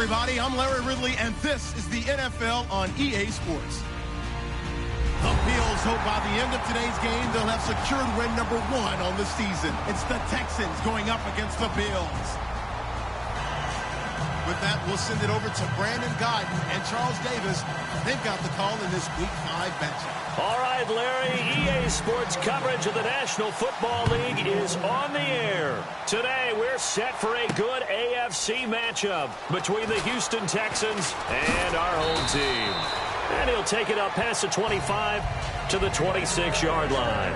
everybody. I'm Larry Ridley, and this is the NFL on EA Sports. The Bills hope by the end of today's game they'll have secured win number 1 on the season. It's the Texans going up against the Bills. With that, we'll send it over to Brandon Guyton and Charles Davis. They've got the call in this Week 5 matchup. All right, Larry, EA Sports coverage of the National Football League is on the air. Today, we're set for a good AFC matchup between the Houston Texans and our home team. And he'll take it up past the 25 to the 26-yard line.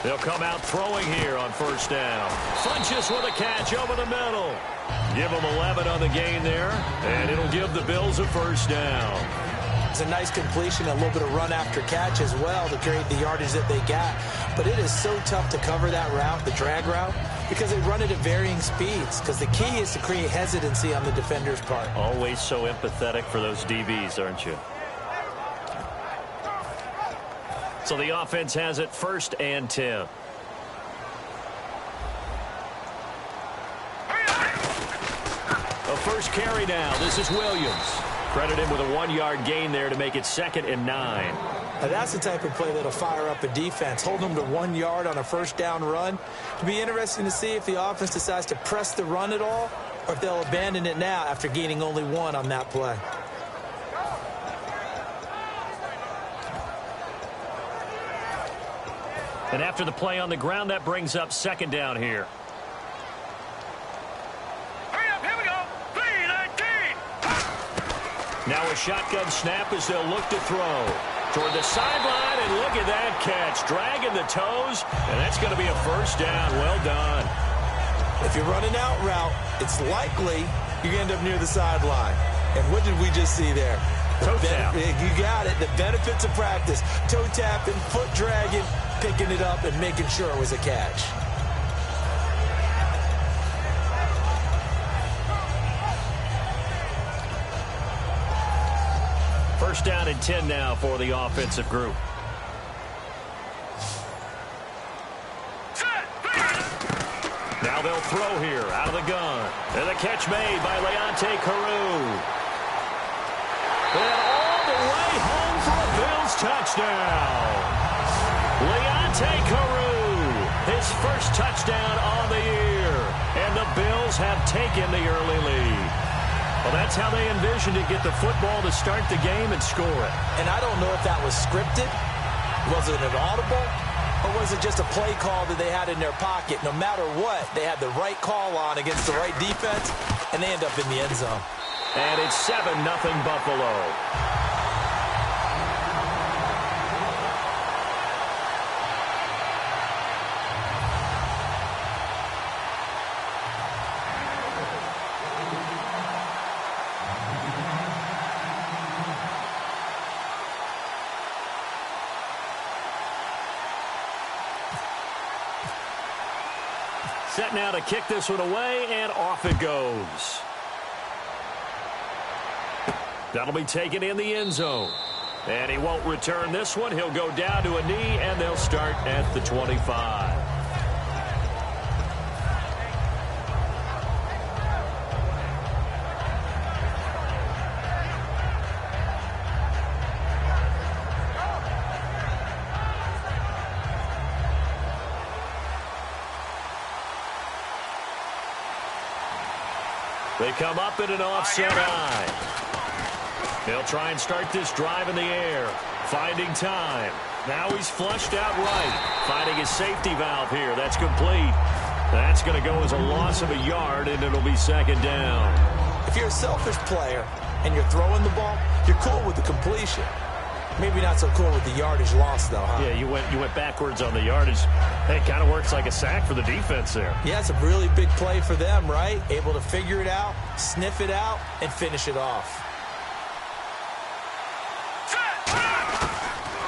They'll come out throwing here on first down. Funches with a catch over the middle. Give them 11 on the gain there, and it'll give the Bills a first down. It's a nice completion, a little bit of run after catch as well to create the yardage that they got. But it is so tough to cover that route, the drag route, because they run it at varying speeds. Because the key is to create hesitancy on the defender's part. Always so empathetic for those DBs, aren't you? So the offense has it 1st and 10. A first carry now. This is Williams. Credited with a 1-yard gain there to make it 2nd and 9. Now that's the type of play that'll fire up a defense. Hold them to 1 yard on a first down run. It'll be interesting to see if the offense decides to press the run at all or if they'll abandon it now after gaining only 1 on that play. And after the play on the ground, that brings up 2nd down here. Hurry up, here we go. 3-19. Now a shotgun snap as they'll look to throw. Toward the sideline, and look at that catch. Dragging the toes, and that's going to be a first down. Well done. If you're running out route, it's likely you're going to end up near the sideline. And what did we just see there? Toe tap. You got it. The benefits of practice. Toe tapping, foot dragging, picking it up, and making sure it was a catch. First down and 10 now for the offensive group. Now they'll throw here out of the gun. And the catch made by Leonte Carew. And all the way home for a Bills touchdown. Leonte Carew, his first touchdown on the year. And the Bills have taken the early lead. Well, that's how they envisioned it, get the football to start the game and score it. And I don't know if that was scripted. Was it an audible? Or was it just a play call that they had in their pocket? No matter what, they had the right call on against the right defense, and they end up in the end zone. And it's 7-0 Buffalo. Set now to kick this one away, and off it goes. That'll be taken in the end zone. And he won't return this one. He'll go down to a knee, and they'll start at the 25. They come up in an offset eye. They'll try and start this drive in the air. Finding time. Now he's flushed out right. Finding his safety valve here. That's complete. That's going to go as a loss of a yard, and it'll be 2nd down. If you're a selfish player and you're throwing the ball, you're cool with the completion. Maybe not so cool with the yardage loss, though, huh? Yeah, you went backwards on the yardage. Hey, it kind of works like a sack for the defense there. Yeah, it's a really big play for them, right? Able to figure it out, sniff it out, and finish it off.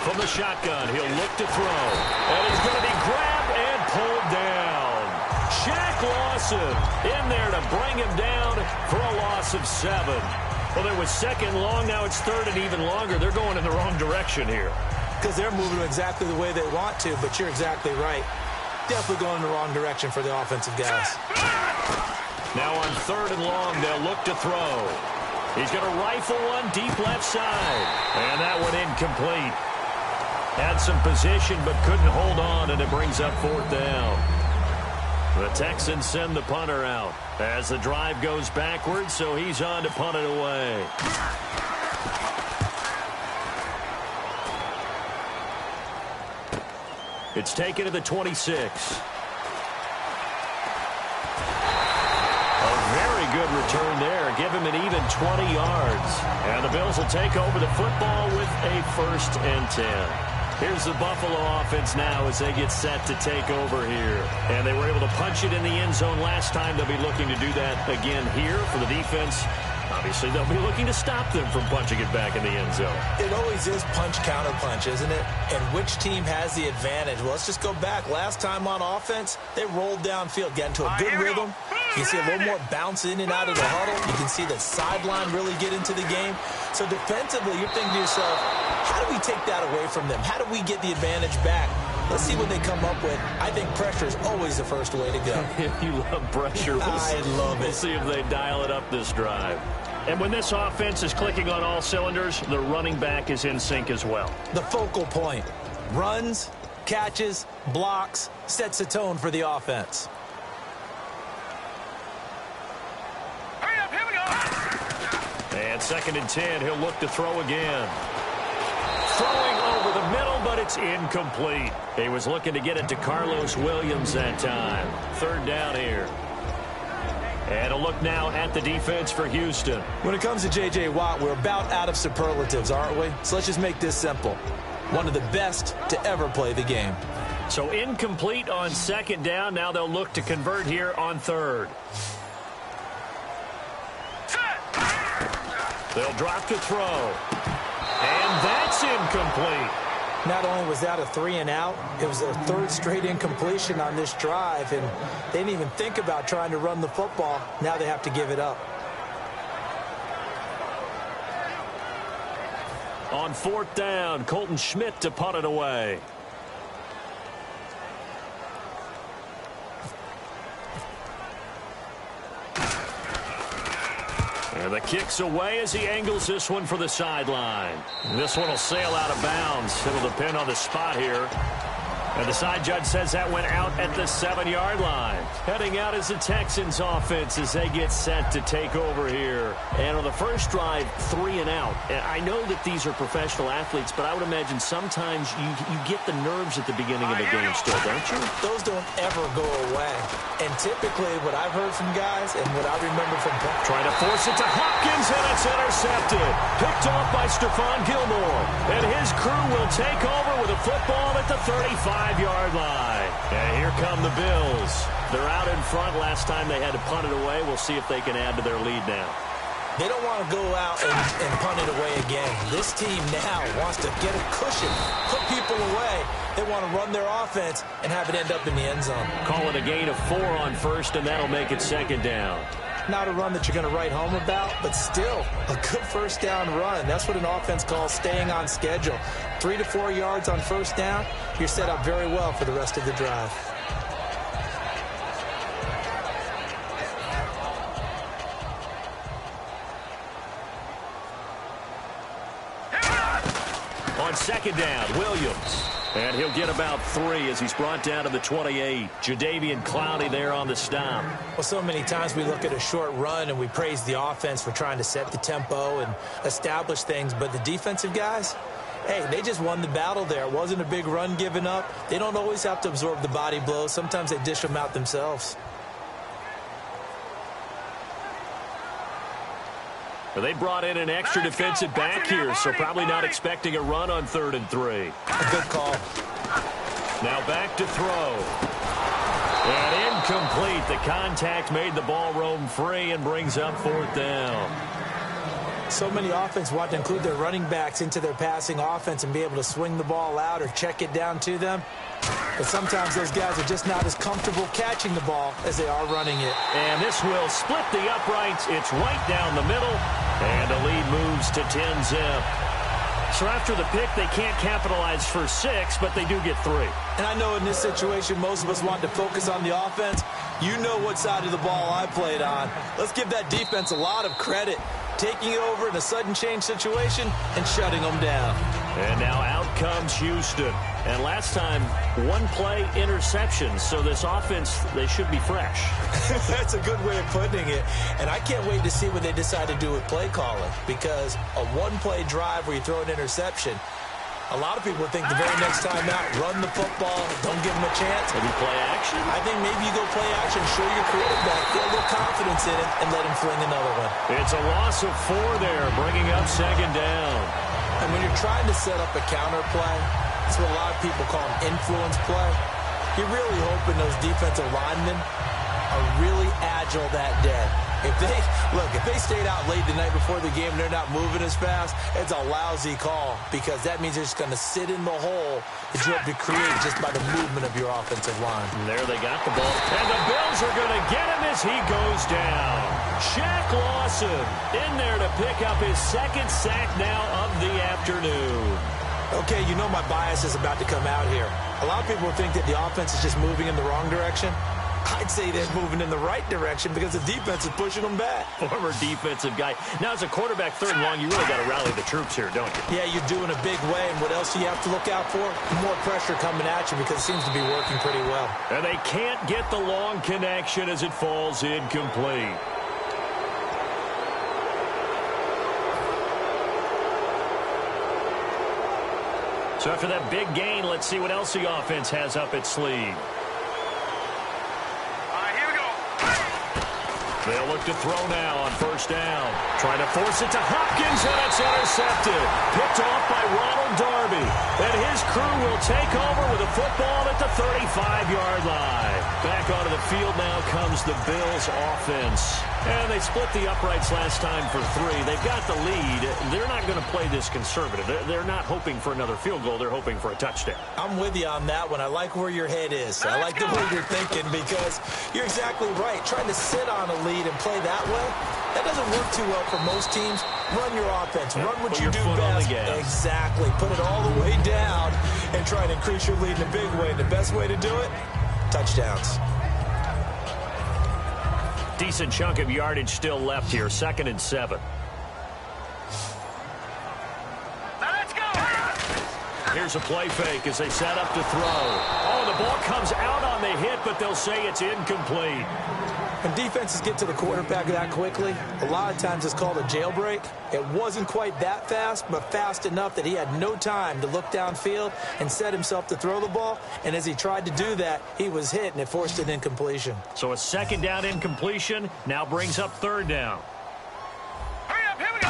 From the shotgun, he'll look to throw. And he's going to be grabbed and pulled down. Shaq Lawson in there to bring him down for a loss of 7. Well, there was second long. Now it's third and even longer. They're going in the wrong direction here. Because they're moving exactly the way they want to, but you're exactly right. Definitely going in the wrong direction for the offensive guys. Now on third and long, they'll look to throw. He's going to rifle one deep left side. And that one incomplete. Had some position but couldn't hold on, and it brings up fourth down. The Texans send the punter out as the drive goes backwards, so he's on to punt it away. It's taken to the 26. A very good return there. Give him an even 20 yards. And the Bills will take over the football with a 1st and 10. Here's the Buffalo offense now as they get set to take over here. And they were able to punch it in the end zone last time. They'll be looking to do that again here for the defense. Obviously, they'll be looking to stop them from punching it back in the end zone. It always is punch-counter-punch, isn't it? And which team has the advantage? Well, let's just go back. Last time on offense, they rolled downfield, got into a good rhythm. You can see a little more bounce in and out of the huddle. You can see the sideline really get into the game. So defensively, you're thinking to yourself, how do we take that away from them? How do we get the advantage back? Let's see what they come up with. I think pressure is always the first way to go. You love pressure. I love it. We'll see if they dial it up this drive. And when this offense is clicking on all cylinders, the running back is in sync as well. The focal point. Runs, catches, blocks, sets the tone for the offense. Hurry up, here we go. And 2nd and 10, he'll look to throw again. Throwing over the middle, but it's incomplete. He was looking to get it to Carlos Williams that time. 3rd down here. And a look now at the defense for Houston. When it comes to J.J. Watt, we're about out of superlatives, aren't we? So let's just make this simple. One of the best to ever play the game. So incomplete on 2nd down. Now they'll look to convert here on 3rd. They'll drop to throw. And that's incomplete. Not only was that a 3 and out, it was their 3rd straight incompletion on this drive, and they didn't even think about trying to run the football. Now they have to give it up. On 4th down, Colton Schmidt to punt it away. And the kick's away as he angles this one for the sideline. This one will sail out of bounds. It'll depend on the spot here. And the side judge says that went out at the 7-yard line. Heading out is the Texans offense as they get set to take over here. And on the first drive, 3 and out. And I know that these are professional athletes, but I would imagine sometimes you get the nerves at the beginning of the game still, don't you? Those don't ever go away. And typically what I've heard from guys and what I remember from... Trying to force it to Hopkins, and it's intercepted. Picked off by Stephon Gilmore. And his crew will take over with a football at the 35-yard line. And here come the Bills. They're out in front. Last time they had to punt it away. We'll see if they can add to their lead now. They don't want to go out and punt it away again. This team now wants to get a cushion, put people away. They want to run their offense and have it end up in the end zone. Call it a gain of 4 on 1st, and that'll make it 2nd down. Not a run that you're going to write home about, but still a good 1st down run. That's what an offense calls staying on schedule. 3 to 4 yards on 1st down, you're set up very well for the rest of the drive. On 2nd down, Williams. And he'll get about 3 as he's brought down to the 28. Jadeveon Clowney there on the stop. Well, so many times we look at a short run and we praise the offense for trying to set the tempo and establish things. But the defensive guys, hey, they just won the battle there. It wasn't a big run given up. They don't always have to absorb the body blows. Sometimes they dish them out themselves. They brought in an extra defensive back here, so probably not expecting a run on 3rd and 3. A good call. Now back to throw. And incomplete. The contact made the ball roam free and brings up 4th down. So many offenses want to include their running backs into their passing offense and be able to swing the ball out or check it down to them. But sometimes those guys are just not as comfortable catching the ball as they are running it. And this will split the uprights. It's right down the middle. And the lead moves to 10-zip. So after the pick, they can't capitalize for 6, but they do get 3. And I know in this situation, most of us want to focus on the offense. You know what side of the ball I played on. Let's give that defense a lot of credit. Taking over in a sudden change situation and shutting them down. And now out comes Houston. And last time, 1-play interception. So this offense, they should be fresh. That's a good way of putting it. And I can't wait to see what they decide to do with play calling. Because a 1-play drive where you throw an interception, a lot of people think the very next time out, run the football, don't give them a chance. Maybe play action? I think maybe you go play action, show your quarterback, get a little confidence in it, and let him fling another one. It's a loss of 4 there, bringing up 2nd down. And when you're trying to set up a counter play, that's what a lot of people call an influence play. You're really hoping those defensive linemen are really agile that day. If they stayed out late the night before the game and they're not moving as fast, it's a lousy call because that means they're just going to sit in the hole that you have to create just by the movement of your offensive line. And there they got the ball. And the Bills are going to get him as he goes down. Shaq Lawson in there to pick up his 2nd sack now of the afternoon. Okay, you know my bias is about to come out here. A lot of people think that the offense is just moving in the wrong direction. I'd say they're moving in the right direction because the defense is pushing them back. Former defensive guy. Now, as a quarterback 3rd and long, you really got to rally the troops here, don't you? Yeah, you're doing a big way, and what else do you have to look out for? More pressure coming at you because it seems to be working pretty well. And they can't get the long connection as it falls incomplete. So after that big gain, let's see what else the offense has up its sleeve. They'll look to throw now on 1st down. Trying to force it to Hopkins, and it's intercepted. Picked off by Ronald Darby. And his crew will take over with a football at the 35-yard line. Back onto the field now comes the Bills offense. And they split the uprights last time for 3. They've got the lead. They're not going to play this conservative. They're not hoping for another field goal. They're hoping for a touchdown. I'm with you on that one. I like where your head is. I like the way you're thinking because you're exactly right. Trying to sit on a lead and play that way, that doesn't work too well for most teams. Run your offense. Run what you do best. Exactly. Put it all the way down and try to increase your lead in a big way. The best way to do it, touchdowns. Decent chunk of yardage still left here. 2nd and 7. Let's go. Here's a play fake as they set up to throw. Oh, the ball comes out on the hit, but they'll say it's incomplete. When defenses get to the quarterback that quickly, a lot of times it's called a jailbreak. It wasn't quite that fast, but fast enough that he had no time to look downfield and set himself to throw the ball. And as he tried to do that, he was hit, and it forced an incompletion. So a 2nd down incompletion now brings up 3rd down. Hurry up, here we go.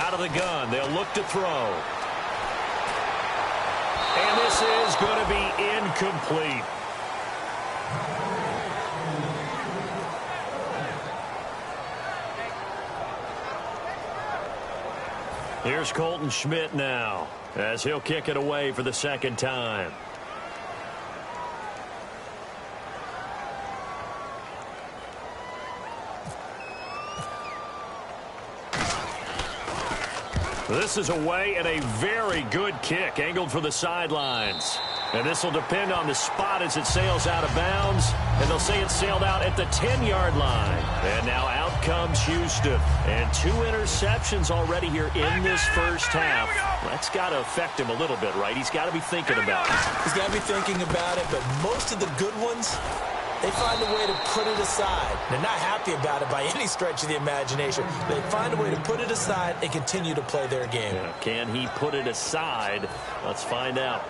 Out of the gun, they'll look to throw. And this is going to be incomplete. Here's Colton Schmidt now as he'll kick it away for the 2nd time. This is away and a very good kick angled for the sidelines. And this will depend on the spot as it sails out of bounds. And they'll say it sailed out at the 10-yard line. And now out comes Houston. And 2 interceptions already here in this first half. That's got to affect him a little bit, right? He's got to be thinking about it. He's got to be thinking about it, but most of the good ones, they find a way to put it aside. They're not happy about it by any stretch of the imagination. They find a way to put it aside and continue to play their game. Yeah, can he put it aside? Let's find out.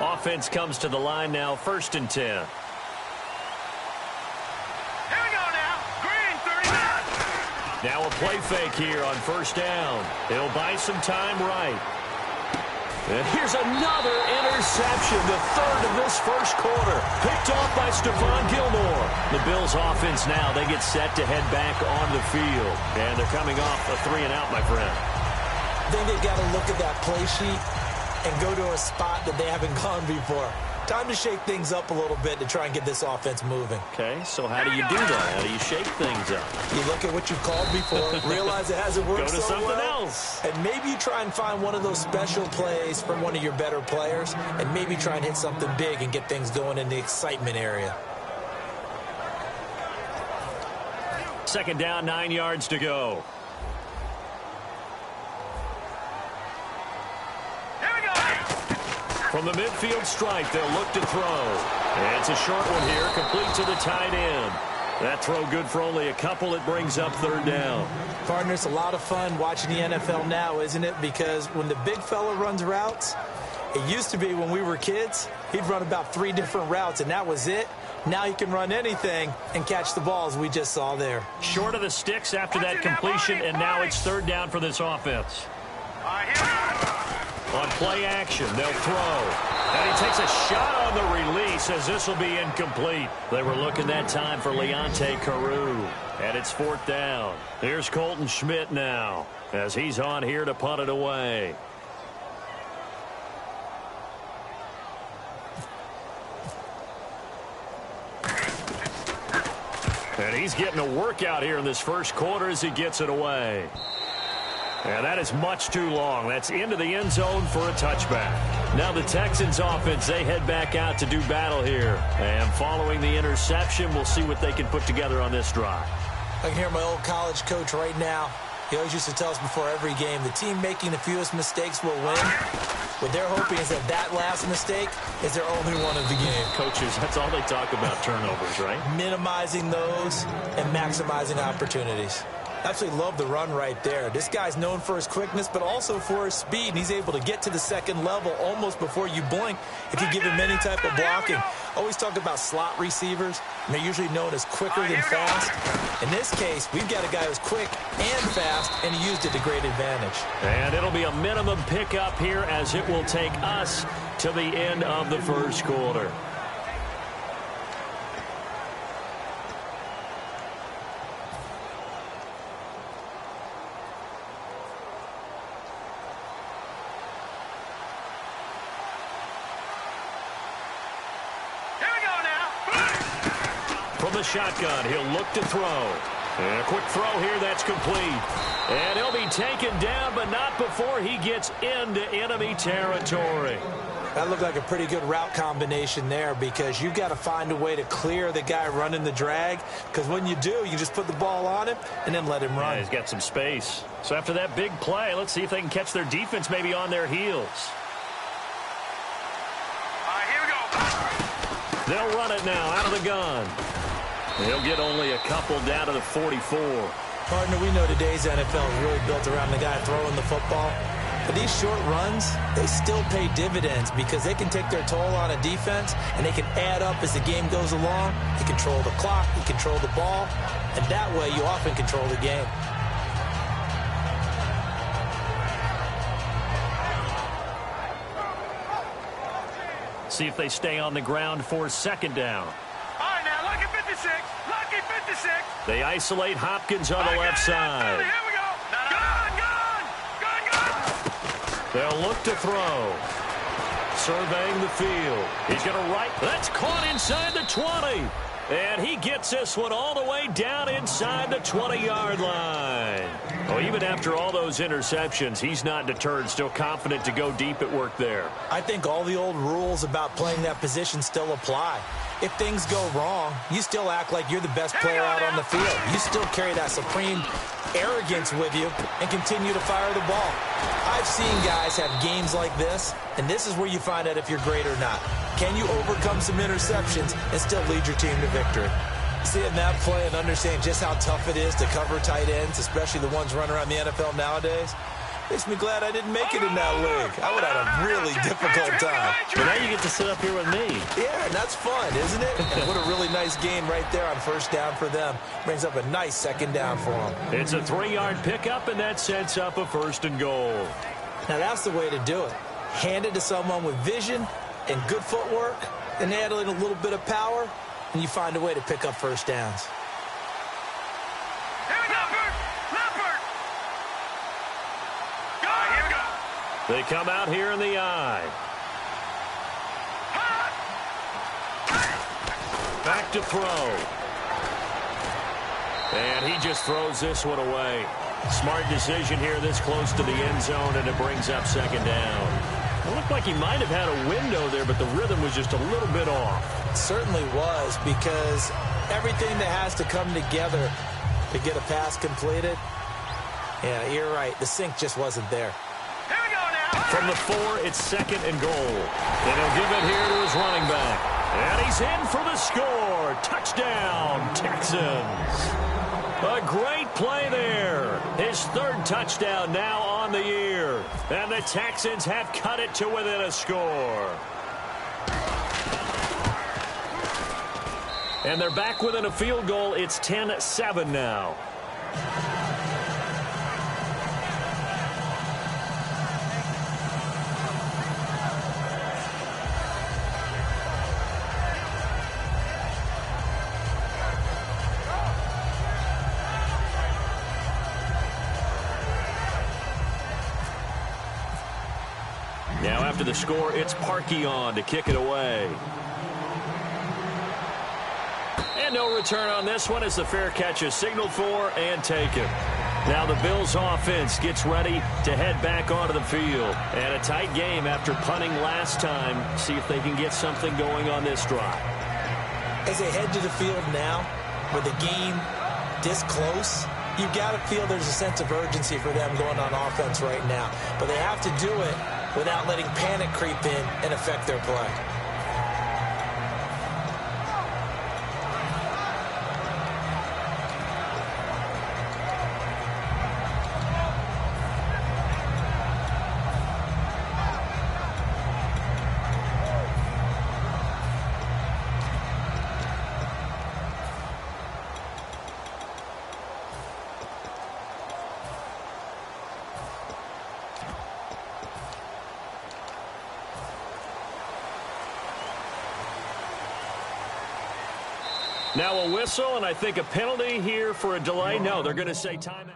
Offense comes to the line now, 1st and 10. Here we go now. Green, 30 minutes. Now a play fake here on 1st down. He'll buy some time right. And here's another interception, the 3rd of this 1st quarter. Picked off by Stephon Gilmore. The Bills offense now, they get set to head back on the field. And they're coming off a 3-and-out, my friend. I think they've got to look at that play sheet and go to a spot that they haven't gone before. Time to shake things up a little bit to try and get this offense moving. Okay, so how do you do that? How do you shake things up? You look at what you've called before, realize it hasn't worked Go to so something well, else. and maybe you try and find one of those special plays from one of your better players, and maybe try and hit something big and get things going in the excitement area. 2nd down, 9 yards to go. From the midfield stripe, they'll look to throw. And it's a short one here, complete to the tight end. That throw good for only a couple. It brings up 3rd down. Partner, it's a lot of fun watching the NFL now, isn't it? Because when the big fella runs routes, it used to be when we were kids, he'd run about 3 different routes, and that was it. Now he can run anything and catch the balls we just saw there. Short of the sticks after that completion, and now it's 3rd down for this offense. On play action, they'll throw. And he takes a shot on the release as this will be incomplete. They were looking that time for Leonte Carew. And it's 4th down. Here's Colton Schmidt now as he's on here to punt it away. And he's getting a workout here in this 1st quarter as he gets it away. And that is much too long. That's into the end zone for a touchback. Now the Texans offense, they head back out to do battle here. And following the interception, we'll see what they can put together on this drive. I can hear my old college coach right now. He always used to tell us before every game, the team making the fewest mistakes will win. What they're hoping is that that last mistake is their only one of the game. Coaches, that's all they talk about, turnovers, right? Minimizing those and maximizing opportunities. Absolutely love the run right there. This guy's known for his quickness, but also for his speed. And he's able to get to the 2nd level almost before you blink if you give him any type of blocking. Always talk about slot receivers, and they're usually known as quicker than fast. In this case, we've got a guy who's quick and fast, and he used it to great advantage. And it'll be a minimum pickup here as it will take us to the end of the 1st quarter. From the shotgun, he'll look to throw. And a quick throw here, that's complete. And he'll be taken down, but not before he gets into enemy territory. That looked like a pretty good route combination there because you've got to find a way to clear the guy running the drag, because when you do, you just put the ball on him and then let him run. Yeah, he's got some space. So after that big play, let's see if they can catch their defense maybe on their heels. Here we go. They'll run it now out of the gun. He'll get only a couple down to the 44. Partner, we know today's NFL is really built around the guy throwing the football. But these short runs, they still pay dividends because they can take their toll on a defense and they can add up as the game goes along. You control the clock, you control the ball, and that way you often control the game. See if they stay on the ground for 2nd down. Lucky 56. Lucky 56. They isolate Hopkins on the left side. Here we go. Gun. They'll look to throw. Surveying the field. He's going to right. That's caught inside the 20. And he gets this one all the way down inside the 20-yard line. Oh, even after all those interceptions, he's not deterred, still confident to go deep at work there. I think all the old rules about playing that position still apply. If things go wrong, you still act like you're the best player out on the field. You still carry that supreme arrogance with you and continue to fire the ball. I've seen guys have games like this, and this is where you find out if you're great or not. Can you overcome some interceptions and still lead your team to victory? Seeing that play and understanding just how tough it is to cover tight ends, especially the ones running around the NFL nowadays, makes me glad I didn't make it in that league. I would have had a really difficult time. But now you get to to sit up here with me. Yeah, and that's fun, isn't it? And what a really nice game right there on first down for them. Brings up a nice second down for them. It's a 3-yard pickup, and that sets up a 1st and goal. Now, that's the way to do it. Hand it to someone with vision and good footwork, and add in a little bit of power, and you find a way to pick up first downs. Here we go, Leopard! Go! Here we go. They come out here in the I. Back to throw. And he just throws this one away. Smart decision here this close to the end zone, and it brings up 2nd down. It looked like he might have had a window there, but the rhythm was just a little bit off. It certainly was, because everything that has to come together to get a pass completed, yeah, you're right. The sync just wasn't there. Here we go now. From the 4, it's 2nd and goal. And he'll give it here to his running back. And he's in for the score. Touchdown, Texans. A great play there. His 3rd touchdown now on the year. And the Texans have cut it to within a score. And they're back within a field goal. It's 10-7 now. Now after the score, it's Parkey on to kick it away. And no return on this one as the fair catch is signaled for and taken. Now the Bills offense gets ready to head back onto the field. And a tight game after punting last time. See if they can get something going on this drive. As they head to the field now, with the game this close, you've got to feel there's a sense of urgency for them going on offense right now. But they have to do it without letting panic creep in and affect their play. Now a whistle, and I think a penalty here for a delay. No, they're going to say timeout.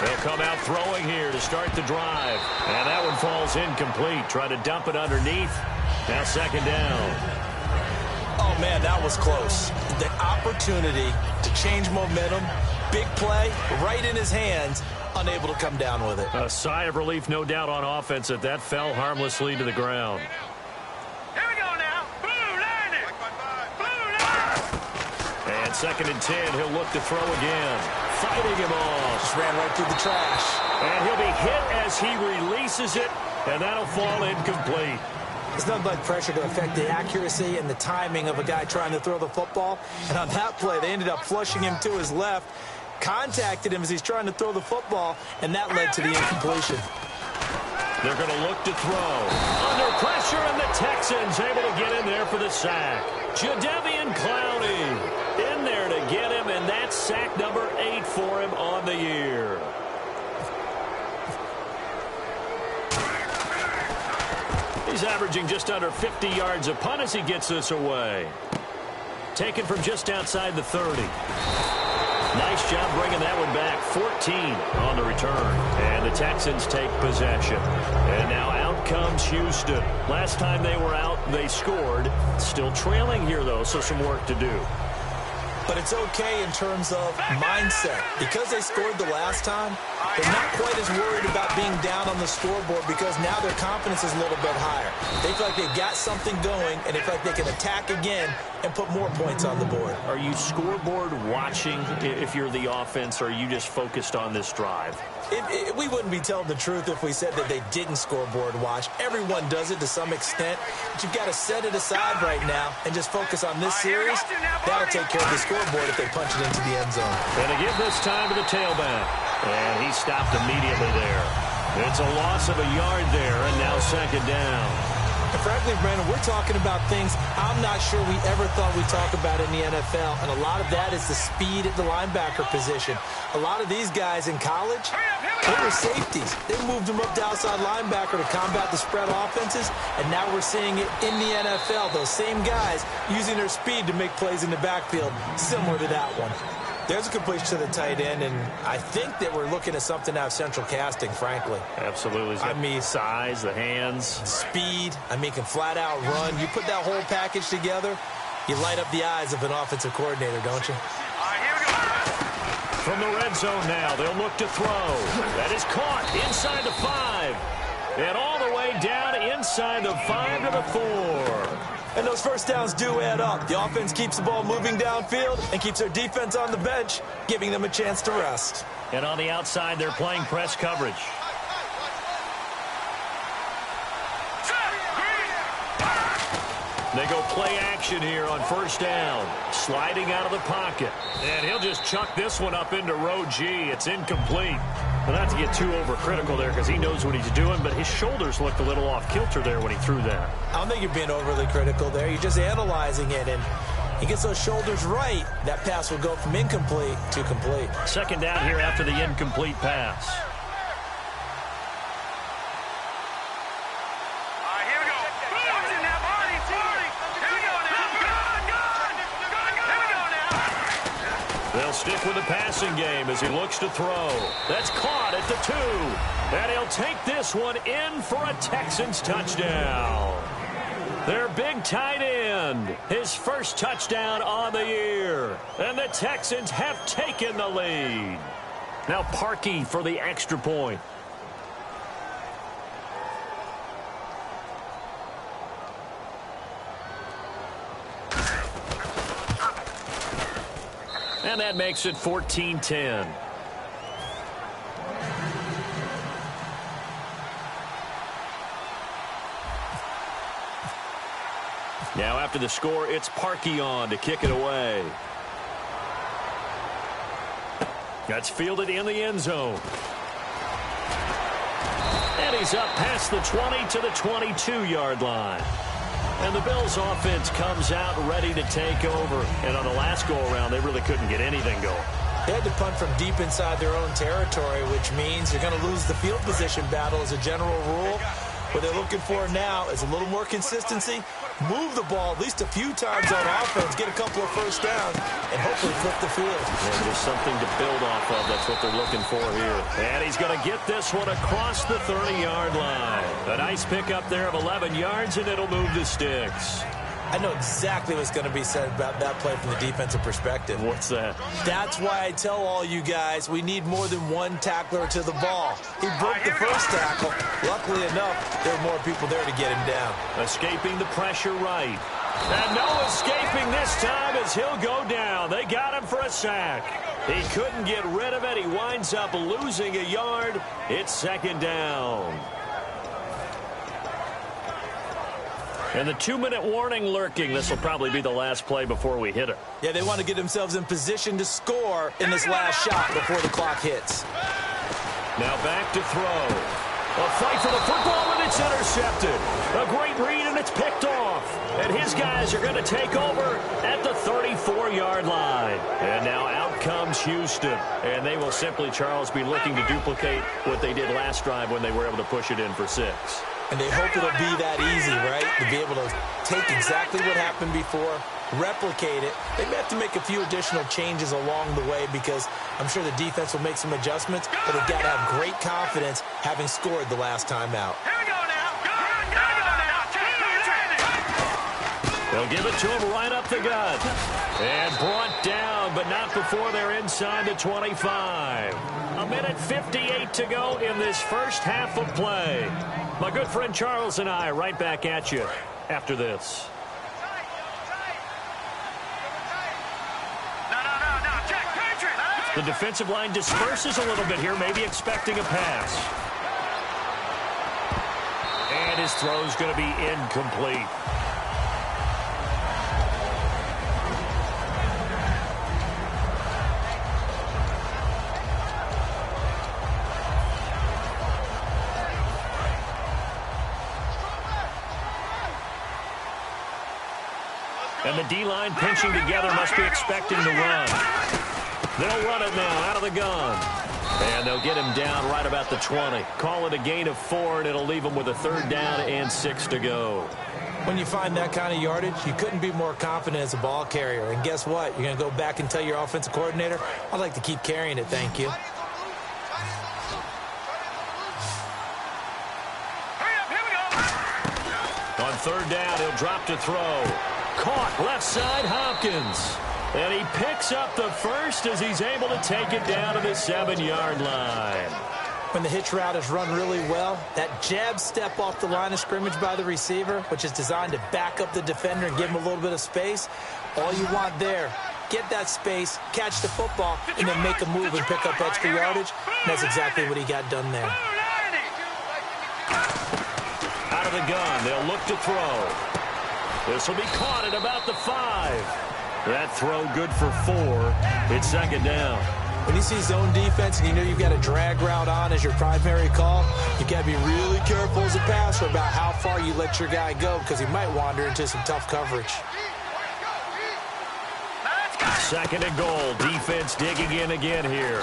They'll come out throwing here to start the drive. And that one falls incomplete. Try to dump it underneath. Now 2nd down. Oh, man, that was close. The opportunity to change momentum, big play, right in his hands, unable to come down with it. A sigh of relief, no doubt, on offense that fell harmlessly to the ground. Here we go now. Blue line it. Blue line. And 2nd and 10, he'll look to throw again. Fighting him off. Just ran right through the trash. And he'll be hit as he releases it, and that'll fall incomplete. There's nothing like pressure to affect the accuracy and the timing of a guy trying to throw the football. And on that play, they ended up flushing him to his left, contacted him as he's trying to throw the football, and that led to the incompletion. They're going to look to throw. Under pressure, and the Texans able to get in there for the sack. Jadeveon Clowney in there to get him, and that's sack number 8 for him on the year. He's averaging just under 50 yards a punt as he gets this away. Taken from just outside the 30. Nice job bringing that one back. 14 on the return. And the Texans take possession. And now out comes Houston. Last time they were out, they scored. Still trailing here, though, so some work to do. But it's okay in terms of mindset. Because they scored the last time, they're not quite as worried about being down on the scoreboard because now their confidence is a little bit higher. They feel like they've got something going, and they feel like they can attack again and put more points on the board. Are you scoreboard watching if you're the offense, or are you just focused on this drive? We wouldn't be telling the truth if we said that they didn't scoreboard watch. Everyone does it to some extent, but you've got to set it aside right now and just focus on this series. That'll take care of the scoreboard if they punch it into the end zone. And to give this time to the tailback. And he stopped immediately there. It's a loss of a yard there, and now 2nd down. And frankly, Brandon, we're talking about things I'm not sure we ever thought we'd talk about in the NFL, and a lot of that is the speed at the linebacker position. A lot of these guys in college, they were safeties. They moved them up to outside linebacker to combat the spread offenses, and now we're seeing it in the NFL. Those same guys using their speed to make plays in the backfield, similar to that one. There's a completion to the tight end, and I think that we're looking at something out of central casting, frankly. Absolutely. I mean, size, the hands. Speed. I mean, can flat out run. You put that whole package together, you light up the eyes of an offensive coordinator, don't you? All right, here we go. From the red zone now, they'll look to throw. That is caught inside the 5. And all the way down inside the 5 to the 4. And those first downs do add up. The offense keeps the ball moving downfield and keeps their defense on the bench, giving them a chance to rest. And on the outside, they're playing press coverage. They go play action here on 1st down. Sliding out of the pocket. And he'll just chuck this one up into row G. It's incomplete. Well, not to get too overcritical there because he knows what he's doing, but his shoulders looked a little off kilter there when he threw that. I don't think you're being overly critical there. You're just analyzing it, and he gets those shoulders right. That pass will go from incomplete to complete. 2nd down here after the incomplete pass. All right, here we go. Watching that body. Here we go now. Here we go now. They'll stick with the passing game as he looks to throw. That's caught at the 2. And he'll take this one in for a Texans touchdown. Their big tight end, his first touchdown on the year. And the Texans have taken the lead. Now Parkey for the extra point. And that makes it 14-10. Now after the score, it's Parkey on to kick it away. That's fielded in the end zone. And he's up past the 20 to the 22-yard line. And the Bills offense comes out ready to take over. And on the last go-around, they really couldn't get anything going. They had to punt from deep inside their own territory, which means you're going to lose the field position battle as a general rule. What they're looking for now is a little more consistency, move the ball at least a few times on offense, get a couple of first downs, and hopefully flip the field. Yeah, just something to build off of. That's what they're looking for here. And he's going to get this one across the 30-yard line. A nice pickup there of 11 yards, and it'll move the sticks. I know exactly what's going to be said about that play from the defensive perspective. What's that? That's why I tell all you guys we need more than one tackler to the ball. He broke the first tackle. Luckily enough, there were more people there to get him down. Escaping the pressure right. And no escaping this time as he'll go down. They got him for a sack. He couldn't get rid of it. He winds up losing a yard. It's second down. And the 2-minute warning lurking. This will probably be the last play before we hit it. Yeah, they want to get themselves in position to score in this last shot before the clock hits. Now back to throw. A fight for the football, and it's intercepted. A great read, and it's picked off. And his guys are going to take over at the 34-yard line. And now out comes Houston. And they will simply, Charles, be looking to duplicate what they did last drive when they were able to push it in for 6. And they hope it'll be that easy, right? To be able to take exactly what happened before, replicate it. They may have to make a few additional changes along the way because I'm sure the defense will make some adjustments, but they've got to have great confidence having scored the last time out. Here we go now. They'll give it to him right up the gut. And brought down, but not before they're inside the 25. A minute 58 to go in this first half of play. My good friend Charles and I right back at you after this. The defensive line disperses a little bit here, maybe expecting a pass. And his throw's going to be incomplete. And the D-line pinching together must be expecting to run. They'll run it now out of the gun. And they'll get him down right about the 20. Call it a gain of 4, and it'll leave him with a 3rd down and 6 to go. When you find that kind of yardage, you couldn't be more confident as a ball carrier. And guess what? You're going to go back and tell your offensive coordinator, I'd like to keep carrying it, thank you. On 3rd down, he'll drop to throw. Caught left side, Hopkins. And he picks up the first as he's able to take it down to the 7-yard line. When the hitch route is run really well, that jab step off the line of scrimmage by the receiver, which is designed to back up the defender and give him a little bit of space, all you want there, get that space, catch the football, and then make a move and pick up extra yardage. And that's exactly what he got done there. Out of the gun, they'll look to throw. This will be caught at about the 5. That throw good for 4. It's 2nd down. When you see zone defense and you know you've got a drag route on as your primary call, you've got to be really careful as a passer about how far you let your guy go because he might wander into some tough coverage. 2nd and goal. Defense digging in again here.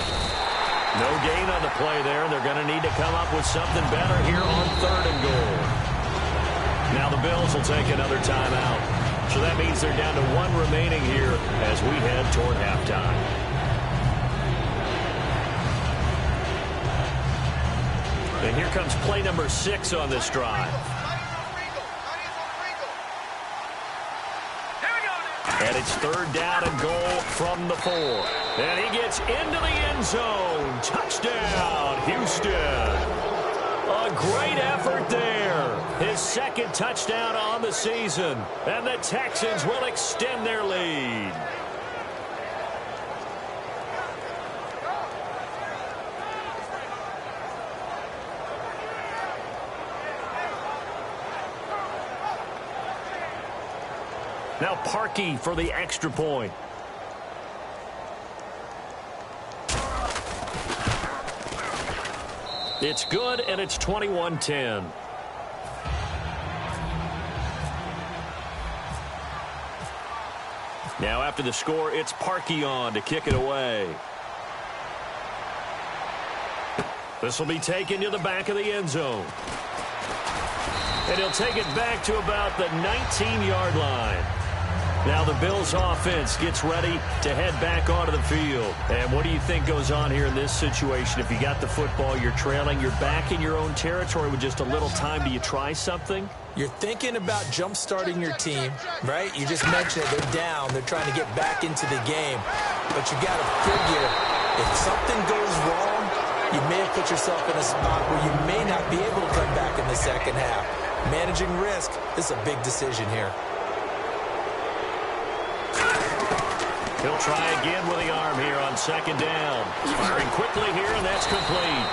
No gain on the play there. They're going to need to come up with something better here on 3rd and goal. Now the Bills will take another timeout. So that means they're down to 1 remaining here as we head toward halftime. And here comes play number 6 on this drive. And it's 3rd down and goal from the 4. And he gets into the end zone. Touchdown, Houston. A great effort there. His 2nd touchdown on the season. And the Texans will extend their lead. Now Parkey for the extra point. It's good, and it's 21-10. Now after the score, it's Parkey on to kick it away. This will be taken to the back of the end zone. And he'll take it back to about the 19-yard line. Now the Bills offense gets ready to head back onto the field. And what do you think goes on here in this situation? If you got the football, you're trailing, you're back in your own territory with just a little time. Do you try something? You're thinking about jump-starting your team, right? You just mentioned it. They're down. They're trying to get back into the game. But you got to figure if something goes wrong, you may have put yourself in a spot where you may not be able to come back in the second half. Managing risk, this is a big decision here. He'll try again with the arm here on second down. Firing quickly here, and that's complete.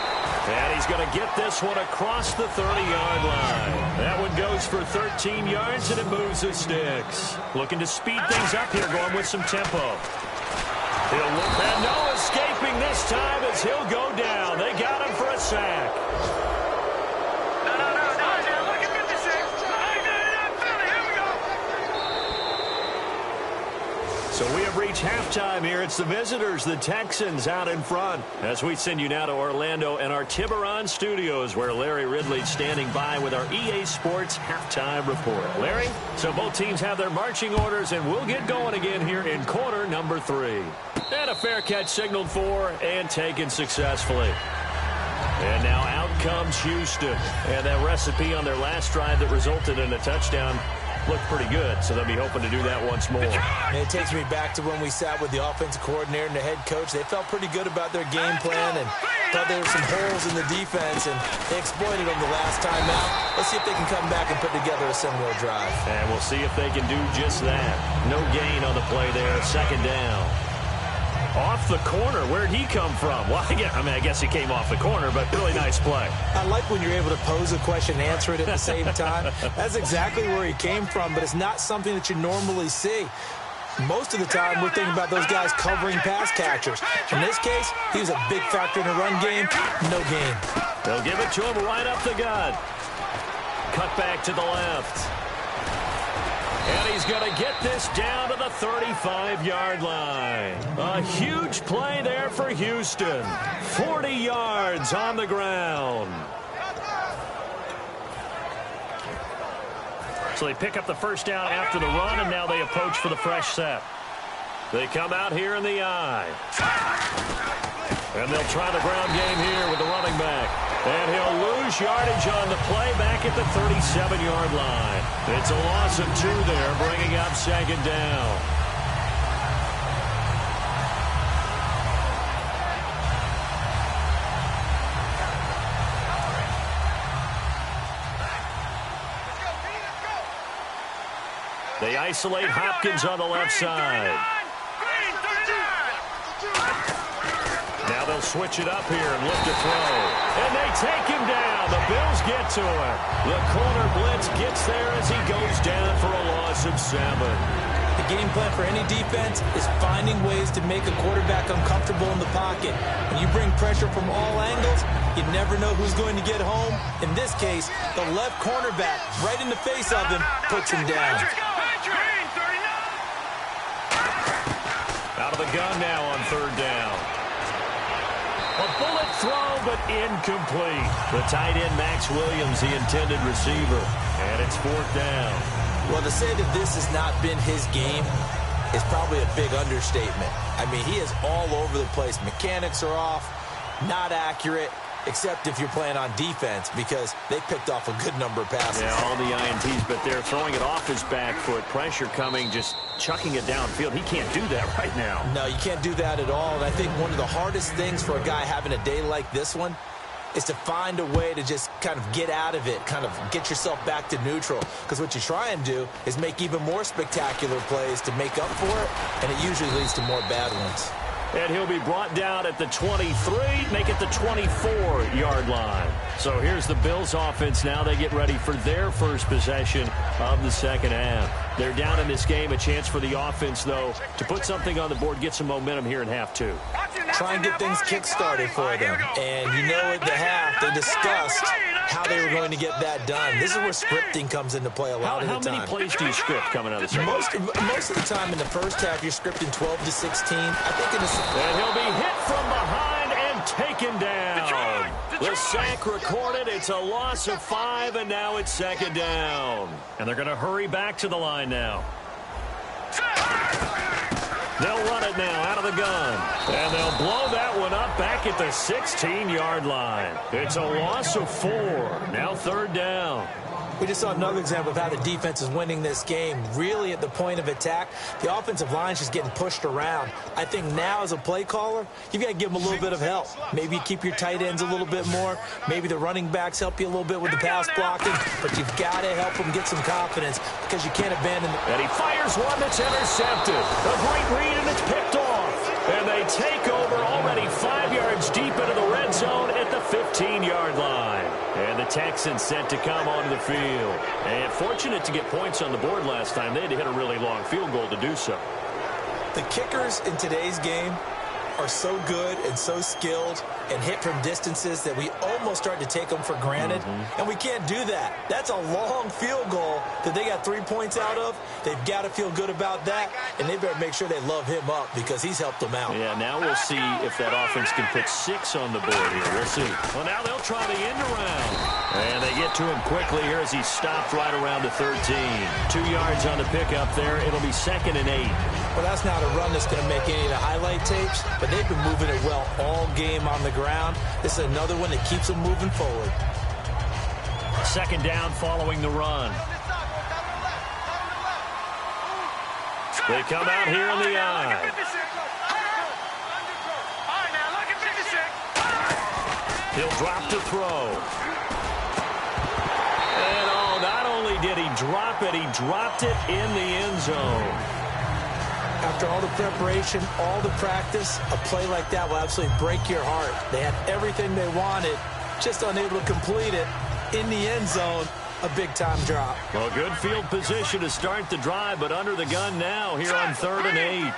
And he's going to get this one across the 30-yard line. That one goes for 13 yards, and it moves the sticks. Looking to speed things up here, going with some tempo. He'll look, and no escaping this time as he'll go down. They got him for a sack. So we have reached halftime here. It's the visitors, the Texans, out in front. As we send you now to Orlando and our Tiburon studios, where Larry Ridley's standing by with our EA Sports halftime report. Larry, so both teams have their marching orders, and we'll get going again here in quarter number 3. And a fair catch signaled for and taken successfully. And now out comes Houston. And that recipe on their last drive that resulted in a touchdown looked pretty good, so they'll be hoping to do that once more. And it takes me back to when we sat with the offensive coordinator and the head coach. They felt pretty good about their game plan and thought there were some holes in the defense, and they exploited them the last time out. Let's see if they can come back and put together a similar drive. And we'll see if they can do just that. No gain on the play there, second down. Off the corner. Where'd he come from? Well, I guess he came off the corner, but really nice play. I like when you're able to pose a question and answer it at the same time. That's exactly where he came from, but it's not something that you normally see. Most of the time, we're thinking about those guys covering pass catchers. In this case, he was a big factor in the run game. No gain. They'll give it to him right up the gut. Cut back to the left. And he's going to get this down to the 35-yard line. A huge play there for Houston. 40 yards on the ground. So they pick up the first down after the run, and now they approach for the fresh set. They come out here in the I. And they'll try the ground game here with the running back. And he'll lose yardage on the play back at the 37-yard line. It's a loss of 2 there, bringing up second down. They isolate Hopkins on the left side. Now they'll switch it up here and look to throw. And they take him down. The Bills get to him. The corner blitz gets there as he goes down for a loss of 7. The game plan for any defense is finding ways to make a quarterback uncomfortable in the pocket. When you bring pressure from all angles, you never know who's going to get home. In this case, the left cornerback, right in the face of him, puts him down. Out of the gun now on third down. A bullet throw, but incomplete. The tight end, Max Williams, the intended receiver. And it's fourth down. Well, to say that this has not been his game is probably a big understatement. I mean, he is all over the place. Mechanics are off, not accurate, except if you're playing on defense, because they picked off a good number of passes. Yeah, all the INTs, but they're throwing it off his back foot. Pressure coming, just chucking it downfield. He can't do that right now. No, you can't do that at all. And I think one of the hardest things for a guy having a day like this one is to find a way to just kind of get out of it, kind of get yourself back to neutral. Because what you try and do is make even more spectacular plays to make up for it, and it usually leads to more bad ones. And he'll be brought down at the 23, make it the 24-yard line. So here's the Bills offense now. They get ready for their first possession of the second half. They're down in this game. A chance for the offense, though, to put something on the board, get some momentum here in half 2. Try and get things kick-started for them. And you know at the half, they discussed how they were going to get that done. This is where scripting comes into play a lot of the time. How many plays do you script coming out of the second? Most of the time in the first half, you're scripting 12 to 16. I think in the and he'll be hit from behind and taken down. The sack recorded. It's a loss of 5, and now it's second down. And they're going to hurry back to the line now. They'll run it now out of the gun. And they'll blow that one up back at the 16-yard line. It's a loss of 4. Now 3rd down. We just saw another example of how the defense is winning this game. Really at the point of attack, the offensive line is just getting pushed around. I think now as a play caller, you've got to give them a little bit of help. Maybe you keep your tight ends a little bit more. Maybe the running backs help you a little bit with the pass blocking. But you've got to help them get some confidence because you can't abandon them. And he fires one that's intercepted. A great read, and it's picked off. And they take over already 5 yards deep into the red zone at the 15-yard line. And the Texans set to come onto the field. And fortunate to get points on the board last time. They had to hit a really long field goal to do so. The kickers in today's game are so good and so skilled and hit from distances that we almost start to take them for granted. And we can't do that. That's a long field goal that they got 3 points out of. They've got to feel good about that, and they better make sure they love him up because he's helped them out. Yeah, now we'll see if that offense can put 6 on the board here. We'll see. Well, now they'll try the end around. And they get to him quickly here as he stopped right around the 13. 2 yards on the pickup there. It'll be 2nd and 8. Well, that's not a run that's going to make any of the highlight tapes, but they've been moving it well all game on the ground. This is another one that keeps them moving forward. 2nd down following the run. They come out here in the eye. He'll drop to throw. And not only did he drop it, he dropped it in the end zone. After all the preparation, all the practice, a play like that will absolutely break your heart. They had everything they wanted, just unable to complete it. In the end zone, a big-time drop. Well, good field position to start the drive, but under the gun now here on 3rd and 8.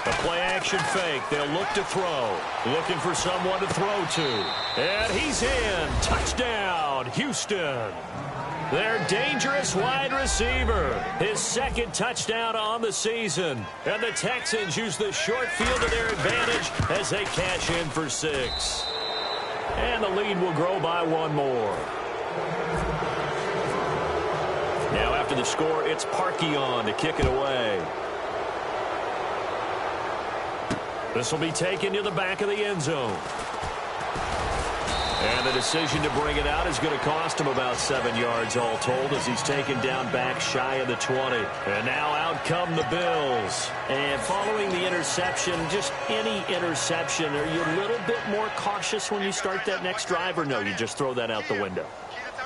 A play-action fake. They'll look to throw. Looking for someone to throw to. And he's in. Touchdown, Houston. Their dangerous wide receiver. His 2nd touchdown on the season. And the Texans use the short field to their advantage as they cash in for 6. And the lead will grow by 1 more. Now after the score, it's Parkey on to kick it away. This will be taken to the back of the end zone. And the decision to bring it out is going to cost him about 7 yards all told as he's taken down back shy of the 20. And now out come the Bills. And following the interception, just any interception, are you a little bit more cautious when you start that next drive, or no, you just throw that out the window?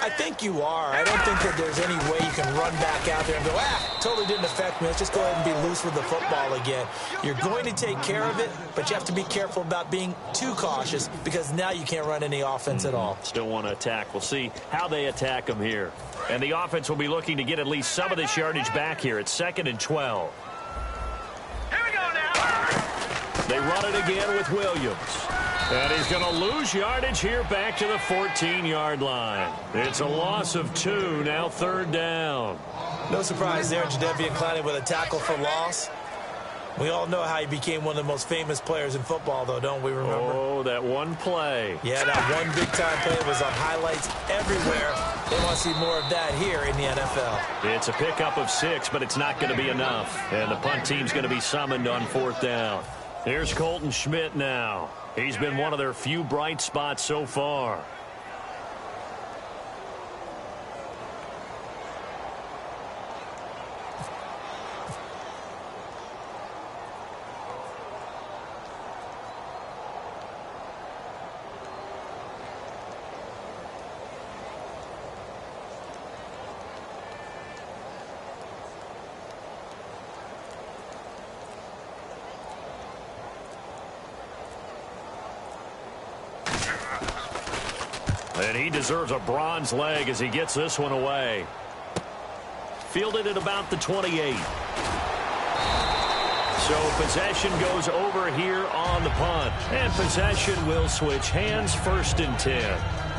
I think you are. I don't think that there's any way you can run back out there and go, totally didn't affect me. Let's just go ahead and be loose with the football again. You're going to take care of it, but you have to be careful about being too cautious because now you can't run any offense at all. Still want to attack. We'll see how they attack them here. And the offense will be looking to get at least some of this yardage back here. It's 2nd and 12. Here we go now. They run it again with Williams. And he's going to lose yardage here back to the 14-yard line. It's a loss of 2, now 3rd down. No surprise there, Jadeveon Clowney with a tackle for loss. We all know how he became one of the most famous players in football, though, don't we remember? Oh, that one play. Yeah, that one big-time play was on highlights everywhere. They want to see more of that here in the NFL. It's a pickup of 6, but it's not going to be enough. And the punt team's going to be summoned on 4th down. Here's Colton Schmidt now. He's been one of their few bright spots so far. And he deserves a bronze leg as he gets this one away. Fielded at about the 28. So possession goes over here on the punt. And possession will switch hands, 1st and 10.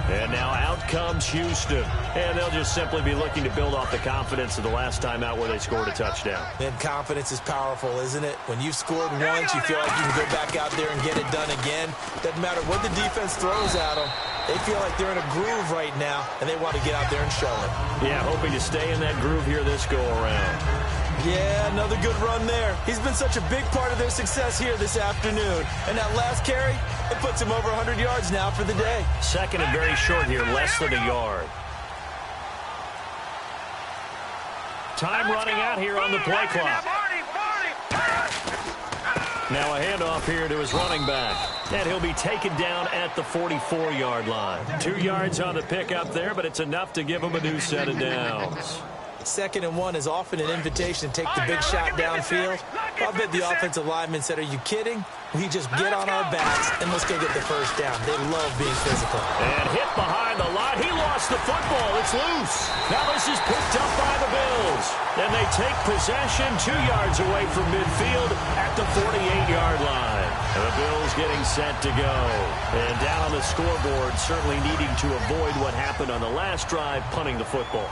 And now out comes Houston. And they'll just simply be looking to build off the confidence of the last time out where they scored a touchdown. And confidence is powerful, isn't it? When you've scored once, you feel like you can go back out there and get it done again. Doesn't matter what the defense throws at them. They feel like they're in a groove right now, and they want to get out there and show it. Yeah, hoping to stay in that groove here this go-around. Yeah, another good run there. He's been such a big part of their success here this afternoon. And that last carry, it puts him over 100 yards now for the day. Second and very short here, less than a yard. Time running out here on the play clock. Now a handoff here to his running back. And he'll be taken down at the 44-yard line. 2 yards on the pickup there, but it's enough to give him a new set of downs. 2nd and 1 is often an invitation to take the big shot downfield. I bet the offensive lineman said, are you kidding? We just get on our backs and let's go get the first down. They love being physical. And hit behind the line. He lost the football. It's loose. Now this is picked up by the Bills. And they take possession 2 yards away from midfield at the 48-yard line. And the Bills getting set to go. And down on the scoreboard, certainly needing to avoid what happened on the last drive, punting the football.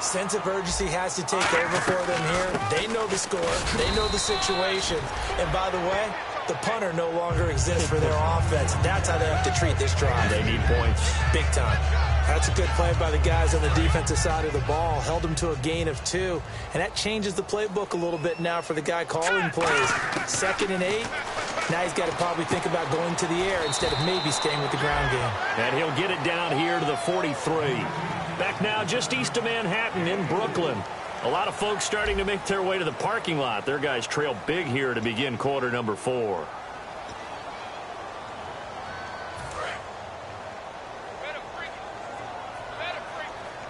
Sense of urgency has to take over for them here. They know the score. They know the situation. And by the way, the punter no longer exists for their offense. That's how they have to treat this drive. They need points. Big time. That's a good play by the guys on the defensive side of the ball. Held them to a gain of 2. And that changes the playbook a little bit now for the guy calling plays. 2nd and 8. Now he's got to probably think about going to the air instead of maybe staying with the ground game. And he'll get it down here to the 43. Back now just east of Manhattan in Brooklyn. A lot of folks starting to make their way to the parking lot. Their guys trail big here to begin quarter number 4.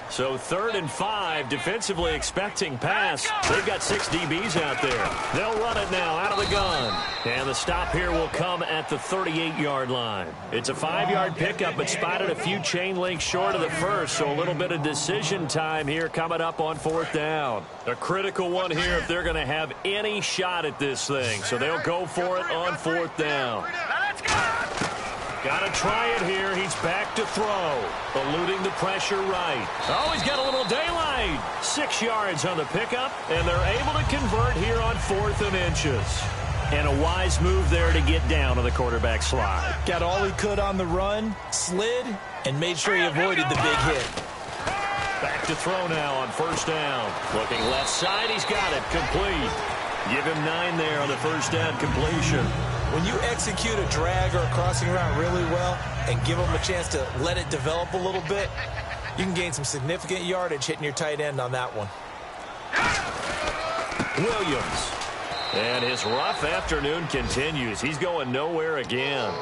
So 3rd and 5, defensively expecting pass. They've got 6 DBs out there. They'll run it now out of the gun. And the stop here will come at the 38-yard line. It's a 5-yard pickup, but spotted a few chain links short of the first, so a little bit of decision time here coming up on 4th down. A critical one here if they're going to have any shot at this thing, so they'll go for it on 4th down. Got to try it here. He's back to throw. Eluding the pressure right. Oh, he's got a little daylight. 6 yards on the pickup, and they're able to convert here on 4th and inches. And a wise move there to get down to the quarterback slide. Got all he could on the run, slid, and made sure he avoided the big hit. Back to throw now on 1st down. Looking left side, he's got it. Complete. Give him 9 there on the 1st down completion. When you execute a drag or a crossing route really well and give them a chance to let it develop a little bit, you can gain some significant yardage hitting your tight end on that one. Williams. And his rough afternoon continues. He's going nowhere again.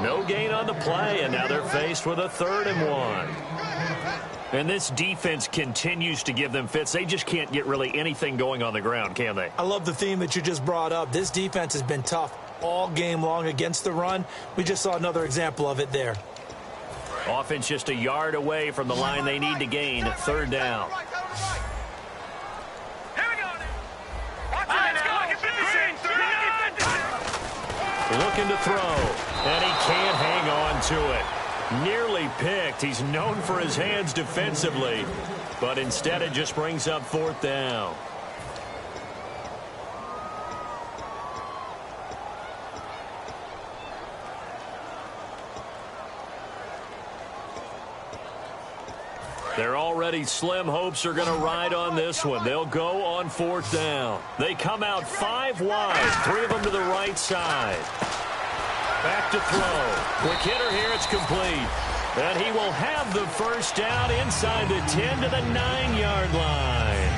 No gain on the play, and now they're faced with a 3rd and 1. And this defense continues to give them fits. They just can't get really anything going on the ground, can they? I love the theme that you just brought up. This defense has been tough all game long against the run. We just saw another example of it there. Offense just a yard away from the line they need to gain. 3rd down. Looking to throw, and he can't hang on to it. Nearly picked. He's known for his hands defensively, but instead it just brings up 4th down. They're already slim hopes are going to ride on this one. They'll go on 4th down. They come out 5 wide, 3 of them to the right side. Back to throw. Quick hitter here, it's complete. And he will have the 1st down inside the 10 to the 9-yard line.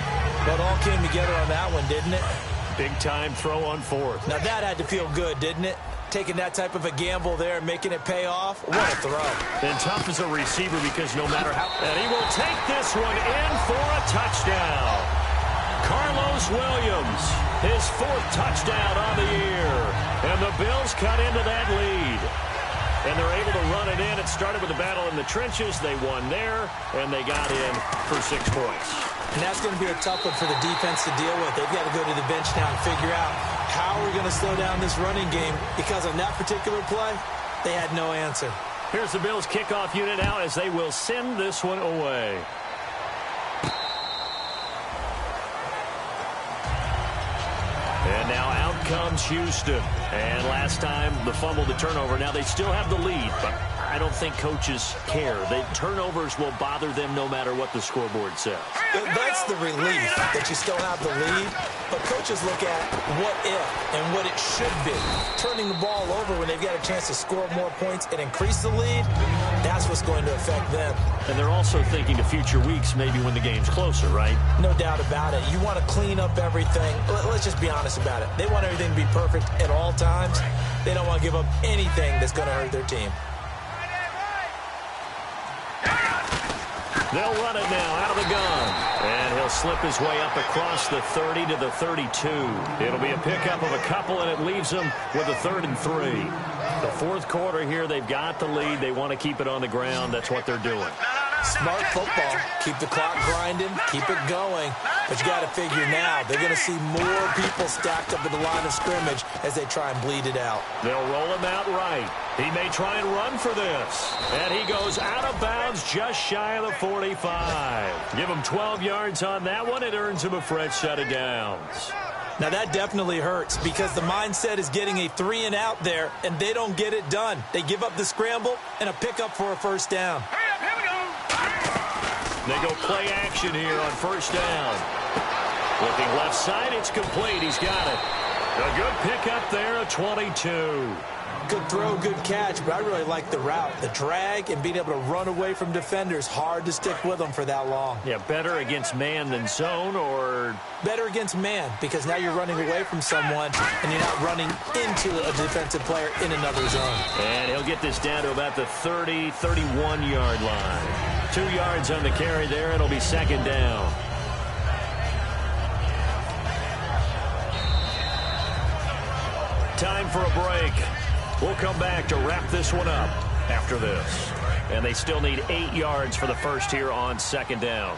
Well, it all came together on that one, didn't it? Big time throw on 4th. Now that had to feel good, didn't it? Taking that type of a gamble there and making it pay off. What a throw. And tough as a receiver because no matter how... And he will take this one in for a touchdown. Carlos Williams, his 4th touchdown on the year. And the Bills cut into that lead. And they're able to run it in. It started with a battle in the trenches. They won there, and they got in for 6 points. And that's going to be a tough one for the defense to deal with. They've got to go to the bench now and figure out how we're going to slow down this running game, because on that particular play, they had no answer. Here's the Bills kickoff unit out as they will send this one away. And now out comes Houston. And last time, the fumble, the turnover. Now they still have the lead, but I don't think coaches care. The turnovers will bother them no matter what the scoreboard says. That's the relief that you still have the lead, but coaches look at what if and what it should be. Turning the ball over when they've got a chance to score more points and increase the lead, that's what's going to affect them. And they're also thinking to future weeks, maybe when the game's closer, right? No doubt about it. You want to clean up everything. Let's just be honest about it. They want everything to be perfect at all times. They don't want to give up anything that's going to hurt their team. They'll run it now out of the gun. And he'll slip his way up across the 30 to the 32. It'll be a pickup of a couple, and it leaves them with a 3rd and 3. The fourth quarter here, they've got the lead. They want to keep it on the ground. That's what they're doing. Smart football. Keep the clock grinding. Keep it going. But you got to figure now, they're going to see more people stacked up at the line of scrimmage as they try and bleed it out. They'll roll him out right. He may try and run for this. And he goes out of bounds just shy of the 45. Give him 12 yards on that one. It earns him a fresh set of downs. Now that definitely hurts because the mindset is getting a 3 and out there, and they don't get it done. They give up the scramble and a pickup for a first down. They go play action here on first down. Looking left side, it's complete. He's got it. A good pickup there, a 22. Good throw, good catch, but I really like the route. The drag and being able to run away from defenders, hard to stick with them for that long. Yeah, better against man than zone, or? Better against man, because now you're running away from someone and you're not running into a defensive player in another zone. And he'll get this down to about the 30, 31-yard line. 2 yards on the carry there. It'll be second down. Time for a break. We'll come back to wrap this one up after this. And they still need 8 yards for the first here on second down.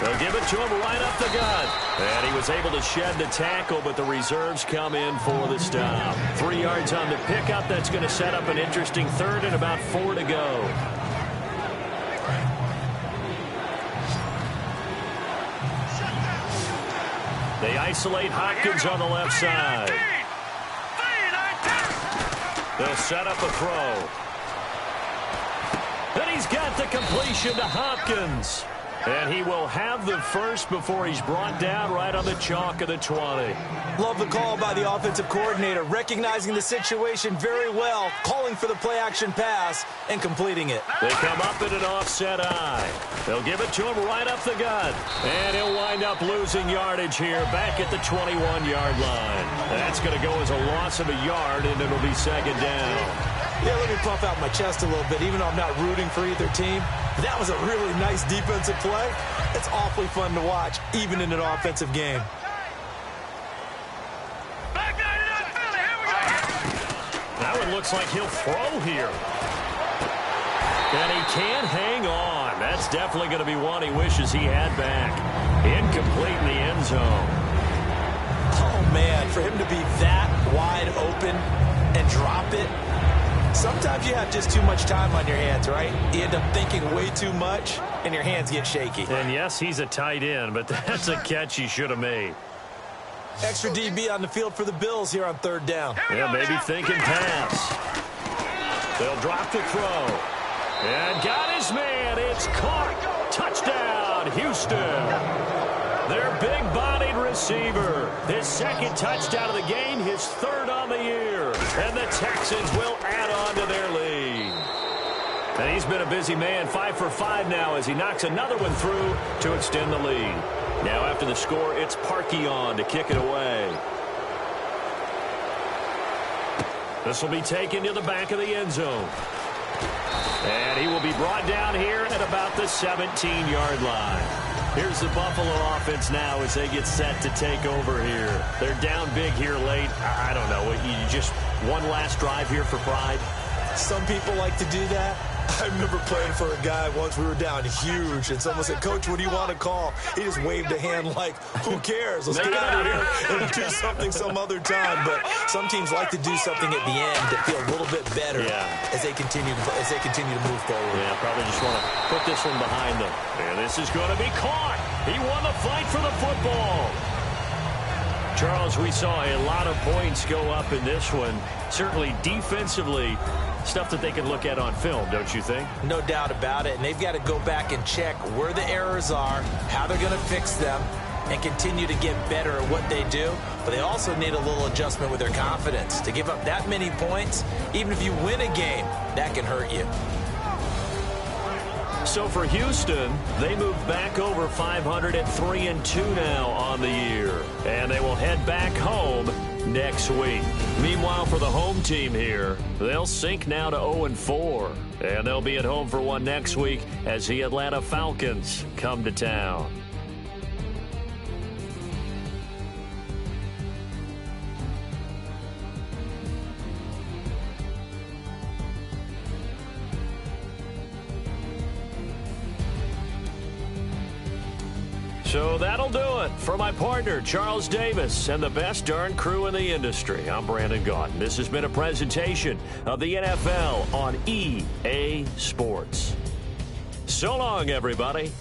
They'll give it to him right up the gut. And he was able to shed the tackle, but the reserves come in for the stop. 3 yards on the pickup. That's going to set up an interesting third and about 4 to go. They isolate Hopkins on the left side. They'll set up a throw. And he's got the completion to Hopkins. And he will have the first before he's brought down right on the chalk of the 20. Love the call by the offensive coordinator, recognizing the situation very well, calling for the play-action pass, and completing it. They come up in an offset eye. They'll give it to him right up the gut. And he'll wind up losing yardage here back at the 21-yard line. That's going to go as a loss of a yard, and it'll be second down. Yeah, let me puff out my chest a little bit, even though I'm not rooting for either team. That was a really nice defensive play. It's awfully fun to watch, even in an offensive game. That one looks like he'll throw here. And he can't hang on. That's definitely going to be one he wishes he had back. Incomplete in the end zone. Oh, man, for him to be that wide open and drop it. Sometimes you have just too much time on your hands, right? You end up thinking way too much, and your hands get shaky. And yes, he's a tight end, but that's a catch he should have made. Extra DB on the field for the Bills here on third down. Yeah, maybe thinking pass. They'll drop the throw. And got his man. It's caught. Touchdown, Houston. Their big-bodied receiver. His second touchdown of the game, his third on the year. And the Texans will add on to their lead. And he's been a busy man, 5 for 5 now as he knocks another one through to extend the lead. Now after the score, it's Parkey on to kick it away. This will be taken to the back of the end zone. And he will be brought down here at about the 17-yard line. Here's the Buffalo offense now as they get set to take over here. They're down big here late. I don't know. You just one last drive here for pride? Some people like to do that. I remember playing for a guy once. We were down huge, and someone said, "Coach, what do you want to call?" He just waved a hand like, "Who cares? Let's get out of here and do something some other time." But some teams like to do something at the end that feel a little bit better as they continue to move forward. Yeah, probably just want to put this one behind them. And this is going to be caught. He won the fight for the football. Charles, we saw a lot of points go up in this one. Certainly defensively, stuff that they can look at on film, don't you think? No doubt about it. And they've got to go back and check where the errors are, how they're going to fix them, and continue to get better at what they do. But they also need a little adjustment with their confidence. To give up that many points, even if you win a game, that can hurt you. So for Houston, they move back over 500 at 3-2 now on the year. And they will head back home next week. Meanwhile, for the home team here, they'll sink now to 0-4. And they'll be at home for one next week as the Atlanta Falcons come to town. So that'll do it for my partner, Charles Davis, and the best darn crew in the industry. I'm Brandon Gaudin. This has been a presentation of the NFL on EA Sports. So long, everybody.